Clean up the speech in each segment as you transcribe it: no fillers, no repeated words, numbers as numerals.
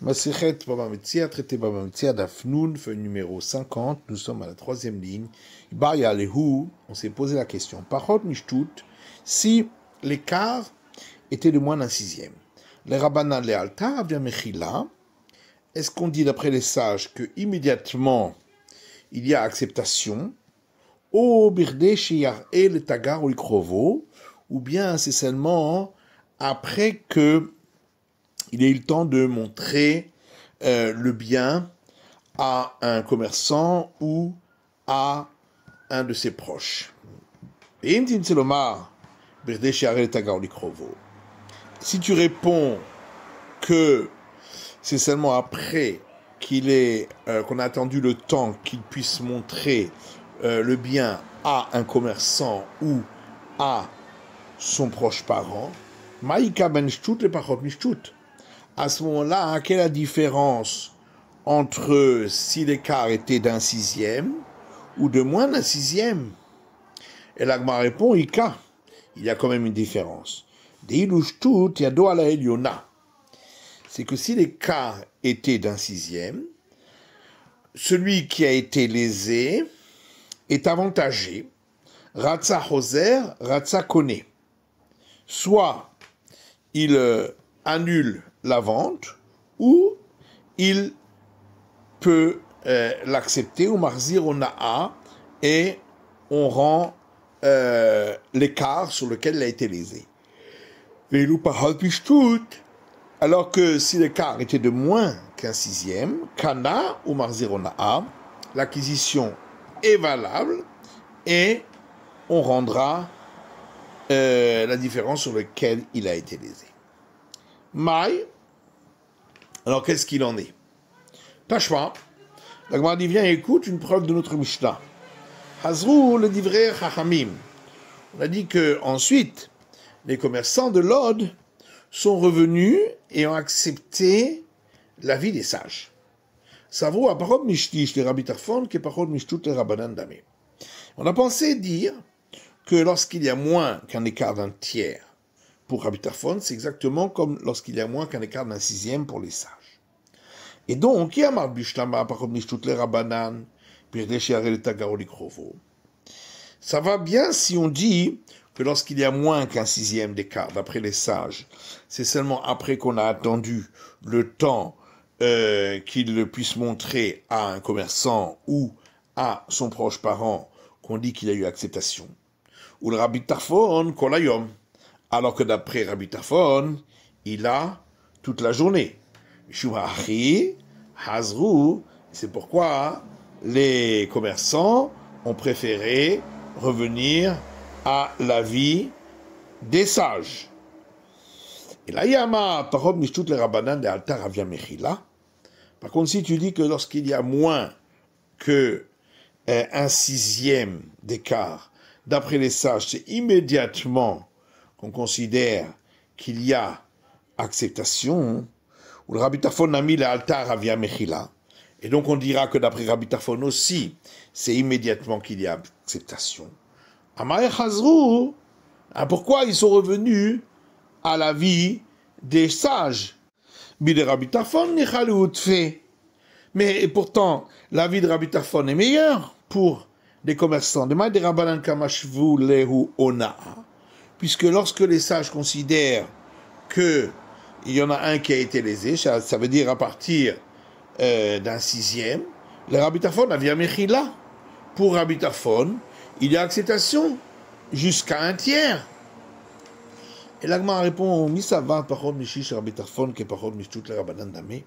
Masechet Baba Metzia, traité Baba Metzia d'Afnoun, feuille numéro 50, nous sommes à la troisième ligne. Ibaya Lehu, on s'est posé la question. Parot Mishtut, si l'écart était de moins d'un sixième. Les Rabbanan le Altar, bien Mechila, est-ce qu'on dit d'après les sages que immédiatement il y a acceptation, au Birde Shiyar et le Tagar ou le Krovo, ou bien c'est seulement après que il a eu le temps de montrer le bien à un commerçant ou à un de ses proches. Si tu réponds que c'est seulement après qu'on a attendu le temps qu'il puisse montrer le bien à un commerçant ou à son proche parent, Maïka ben shtut le pachot mishtut. À ce moment-là, quelle est la différence entre si l'écart était d'un sixième ou de moins d'un sixième? Et l'Agma répond, Ika, il y a quand même une différence. C'est que si l'écart était d'un sixième, celui qui a été lésé est avantagé. Ratsa Hoser, Ratsa Kone. Soit il annule la vente, ou il peut l'accepter, ou marzir ona'a, et on rend l'écart sur lequel il a été lésé. Alors que si l'écart était de moins qu'un sixième, kana ou marzir ona'a, l'acquisition est valable, et on rendra la différence sur laquelle il a été lésé. Maï, alors qu'est-ce qu'il en est? Tashma, la Gemara dit, viens, écoute une preuve de notre Mishnah. Hazrou le divrei chachamim. On a dit que ensuite, les commerçants de l'Ode sont revenus et ont accepté l'avis des sages. Savou a parod mishtish le Rabbi Tarfon que parod mishtut le Rabbanan Dame. On a pensé dire que lorsqu'il y a moins qu'un écart d'un tiers pour Rabbi Tarfon, c'est exactement comme lorsqu'il y a moins qu'un écart d'un sixième pour les sages. Et donc, ça va bien si on dit que lorsqu'il y a moins qu'un sixième d'écart, d'après les sages, c'est seulement après qu'on a attendu le temps qu'il puisse montrer à un commerçant ou à son proche parent qu'on dit qu'il y a eu acceptation. Ou le Rabbi Tarfon, kolayom. Alors que d'après Rabbi Tarfon, il a toute la journée. Shuhachi, Hazrou, c'est pourquoi les commerçants ont préféré revenir à l'avis des sages. Et là, Yama, Parod Mishtut le Rabbanan de Altar Avia Mechila. Par contre, si tu dis que lorsqu'il y a moins que un sixième d'écart, d'après les sages, c'est immédiatement qu'on considère qu'il y a acceptation, ou le Rabbi Tarfon a mis l'altar avia mechila, et donc on dira que d'après Rabbi Tarfon aussi, c'est immédiatement qu'il y a acceptation. Amay Chazrou, pourquoi ils sont revenus à l'avis des sages? Bide Rabbi Tarfon mais pourtant, l'avis de Rabbi Tarfon est meilleur pour des commerçants. Puisque lorsque les sages considèrent qu'il y en a un qui a été lésé, ça veut dire à partir d'un sixième, le Rabbi Tarfon a via Mechila. Pour Rabbi Tarfon, il y a acceptation jusqu'à un tiers. Et l'Agma répond, Misava parod mishish Rabbi Tarfon ke parod mishtut le Rabbanan Dame.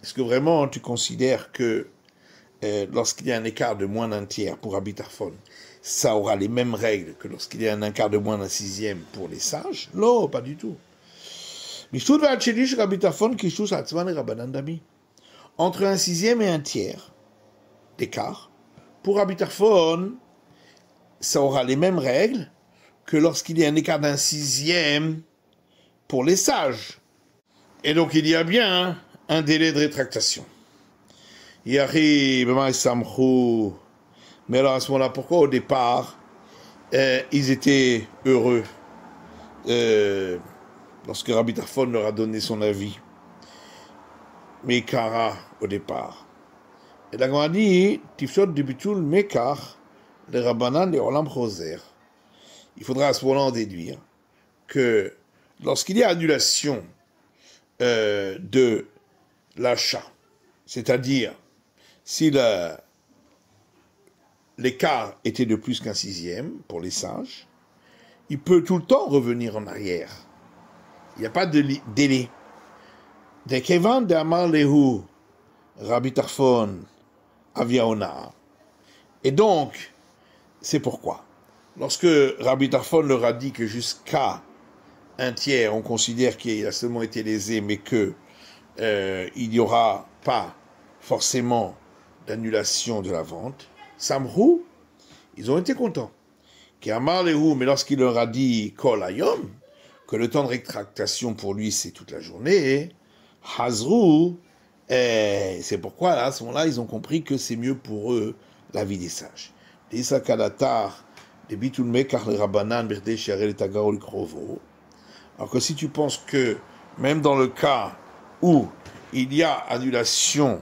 Est-ce que vraiment tu considères que lorsqu'il y a un écart de moins d'un tiers pour Rabbi Tarfon, ça aura les mêmes règles que lorsqu'il y a un écart de moins d'un sixième pour les sages? Non, pas du tout. Entre un sixième et un tiers d'écart, pour Rabbi Tarfon, ça aura les mêmes règles que lorsqu'il y a un écart d'un sixième pour les sages. Et donc il y a bien un délai de rétractation. Yari, mais alors à ce moment-là, pourquoi au départ, ils étaient heureux lorsque Rabbi Tarfon leur a donné son avis? Mekara au départ. Et la Gemara dit, Tifshot de Bitul Mekar, le Rabbanan de Olam Choser. Il faudra à ce moment-là en déduire que lorsqu'il y a annulation de l'achat, c'est-à-dire si l'écart était de plus qu'un sixième pour les sages, il peut tout le temps revenir en arrière. Il n'y a pas de délai. De Kevan de Amar Lehu, Rabbi Tarfon, Aviaona. Et donc, c'est pourquoi. Lorsque Rabbi Tarfon leur a dit que jusqu'à un tiers, on considère qu'il a seulement été lésé, mais que il n'y aura pas forcément d'annulation de la vente, Samrou, ils ont été contents. Qui Amar Lehu, mais lorsqu'il leur a dit Kol Hayom, que le temps de rétractation pour lui c'est toute la journée, Hazrou, c'est pourquoi là, à ce moment-là, ils ont compris que c'est mieux pour eux la vie des sages. Alors que si tu penses que même dans le cas où il y a annulation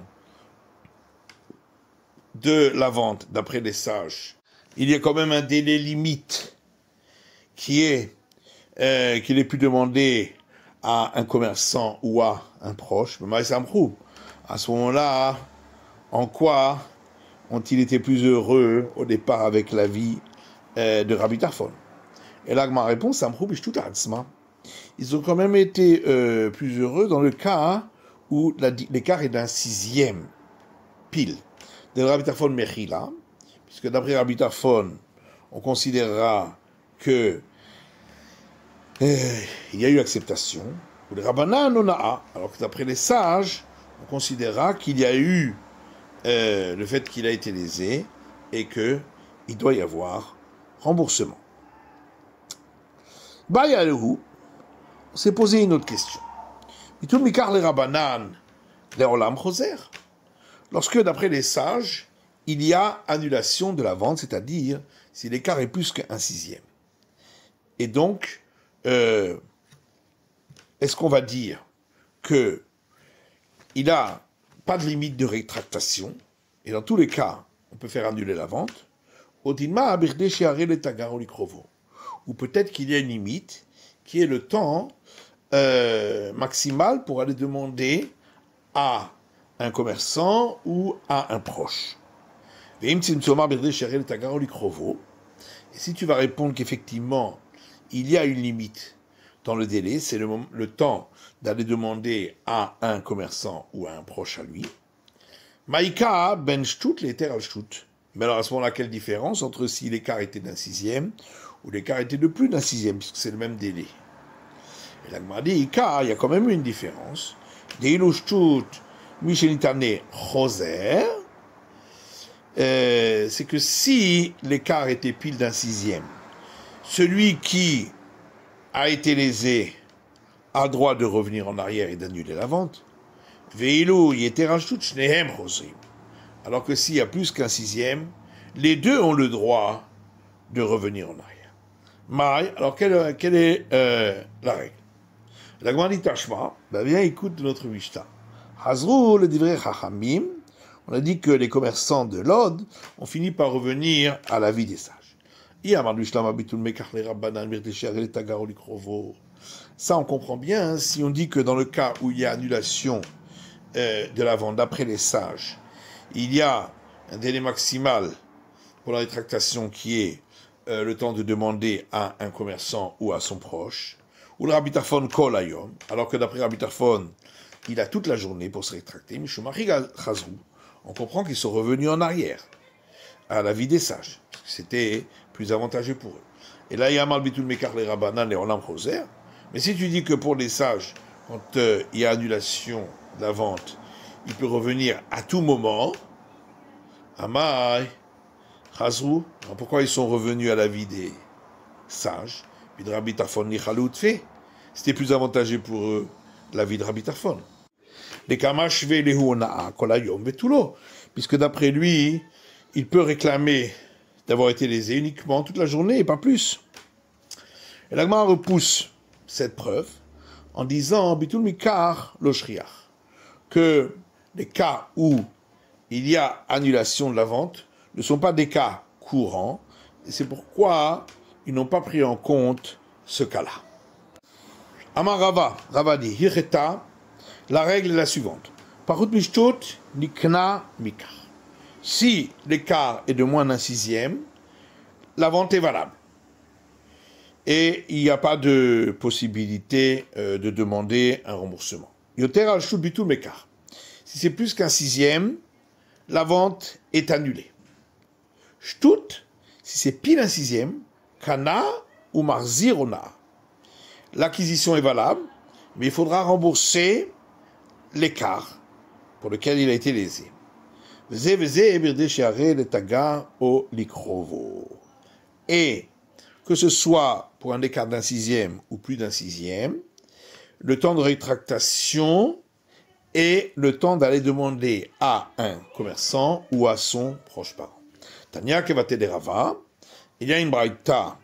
de la vente d'après les sages, il y a quand même un délai limite qui est qu'il ait pu demander à un commerçant ou à un proche, à ce moment-là, en quoi ont-ils été plus heureux au départ avec la vie de Rabbi Tarfon? Et là, ma réponse, ils ont quand même été plus heureux dans le cas où l'écart est d'un sixième pile. De Rabbi Tarfon Mechila, puisque d'après Rabbi Tarfon, on considérera que il y a eu acceptation, ou les Rabbanan Ona'a, alors que d'après les sages, on considérera qu'il y a eu le fait qu'il a été lésé et qu'il doit y avoir remboursement. Bayalehu, on s'est posé une autre question. Mitul mikar le Rabbanan le Olam Choser. Lorsque, d'après les sages, il y a annulation de la vente, c'est-à-dire si l'écart est plus qu'un sixième. Et donc, est-ce qu'on va dire que il n'a pas de limite de rétractation, et dans tous les cas, on peut faire annuler la vente, ou peut-être qu'il y a une limite qui est le temps maximal pour aller demander à un commerçant ou à un proche. Et si tu vas répondre qu'effectivement, il y a une limite dans le délai, c'est le temps d'aller demander à un commerçant ou à un proche à lui. Maïka ben shtut l'éter al shtut. Mais alors à ce moment-là, quelle différence entre si l'écart était d'un sixième ou l'écart était de plus d'un sixième, puisque c'est le même délai. Et là, il y a quand même une différence. Deilu shtut mishenitane choser. C'est que si l'écart était pile d'un sixième, celui qui a été lésé a droit de revenir en arrière et d'annuler la vente. Alors que s'il y a plus qu'un sixième, les deux ont le droit de revenir en arrière. Maï, alors quelle est la règle? La Gemara dit Tashma, viens écoute notre Mishnah. Hazrou le divrei Chachamim, on a dit que les commerçants de l'Od ont fini par revenir à la vie des sages. Ça, on comprend bien, hein, si on dit que dans le cas où il y a annulation de la vente d'après les sages, il y a un délai maximal pour la rétractation qui est le temps de demander à un commerçant ou à son proche, ou le Rabbi Tarfon Kol Hayom, alors que d'après Rabbi Tarfon, il a toute la journée pour se rétracter, on comprend qu'ils sont revenus en arrière à la vie des sages. C'était plus avantageux pour eux. Et là, il y a mal bitul mekar les Rabbanan et Olam Choser. Mais si tu dis que pour les sages, quand il y a annulation de la vente, il peut revenir à tout moment, Amai, Chazrou, pourquoi ils sont revenus à la vie des sages? Puis de Rabbi Tarfon Nichalout fait. C'était plus avantageux pour eux, la vie de Rabbi Tarfon. Les Kamash ve lehu ona'a kol hayom vetulo, puisque d'après lui, il peut réclamer d'avoir été lésé uniquement toute la journée et pas plus. Et la Gemara repousse cette preuve en disant bitul mikar lo shriach, que les cas où il y a annulation de la vente ne sont pas des cas courants, et c'est pourquoi ils n'ont pas pris en compte ce cas-là. Amar Rava, Rava dit, Hireta, la règle est la suivante. Parut mishtut nikna mikar. Si l'écart est de moins d'un sixième, la vente est valable. Et il n'y a pas de possibilité de demander un remboursement. Yoter al shut bitul mekar. Si c'est plus qu'un sixième, la vente est annulée. Shtut, si c'est pile un sixième, kana ou marzir ona. L'acquisition est valable, mais il faudra rembourser l'écart pour lequel il a été lésé. Et que ce soit pour un écart d'un sixième ou plus d'un sixième, le temps de rétractation est le temps d'aller demander à un commerçant ou à son proche parent. Tania Kevate de Rava, il y a une braïta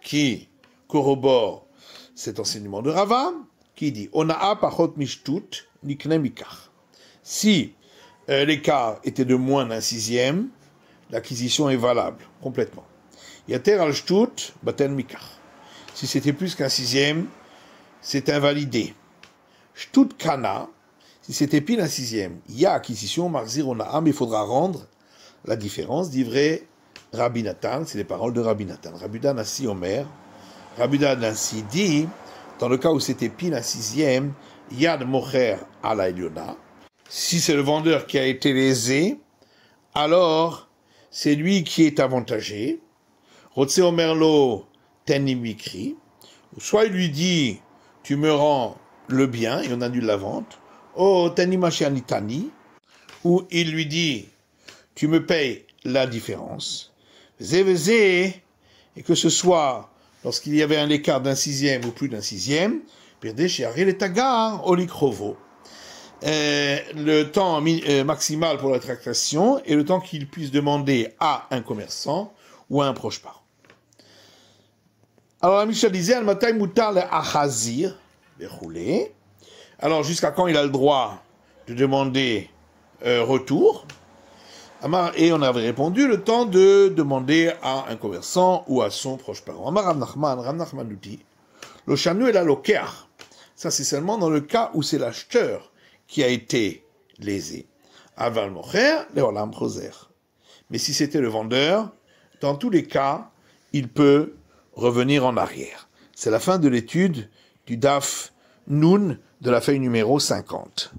qui corrobore cet enseignement de Rava, qui dit Onaa pachot mishtut nikne mikar. Si l'écart était de moins d'un sixième, l'acquisition est valable complètement. Yater al shtut baten mikar. Si c'était plus qu'un sixième, c'est invalidé. Shtut kana, si c'était pile un sixième, il y a acquisition, marzir onaa, mais il faudra rendre la différence, d'ivré Rabbi Nathan, c'est les paroles de Rabbi Nathan. Rabbi Dan ainsi Omer, Rabbi Dan ainsi dit, dans le cas où c'était pile un sixième, Yad Mocher à la Eliona. Si c'est le vendeur qui a été lésé, alors c'est lui qui est avantagé. Rotse Omerlo Tenimikri. Soit il lui dit, tu me rends le bien, et on annule la vente. Oh Tenimachanitani. Ou il lui dit, tu me payes la différence. Et que ce soit lorsqu'il y avait un écart d'un sixième ou plus d'un sixième, le temps maximal pour la rétractation et le temps qu'il puisse demander à un commerçant ou à un proche parent. Alors la Mishnah disait, alors jusqu'à quand il a le droit de demander retour? Et on avait répondu le temps de demander à un commerçant ou à son proche parent. Amar Rav Nachman nous dit, le chanu est la lokeach. Ça c'est seulement dans le cas où c'est l'acheteur qui a été lésé. Aval mocher, leolam choser. Mais si c'était le vendeur, dans tous les cas, il peut revenir en arrière. C'est la fin de l'étude du Daf Nun de la feuille numéro 50.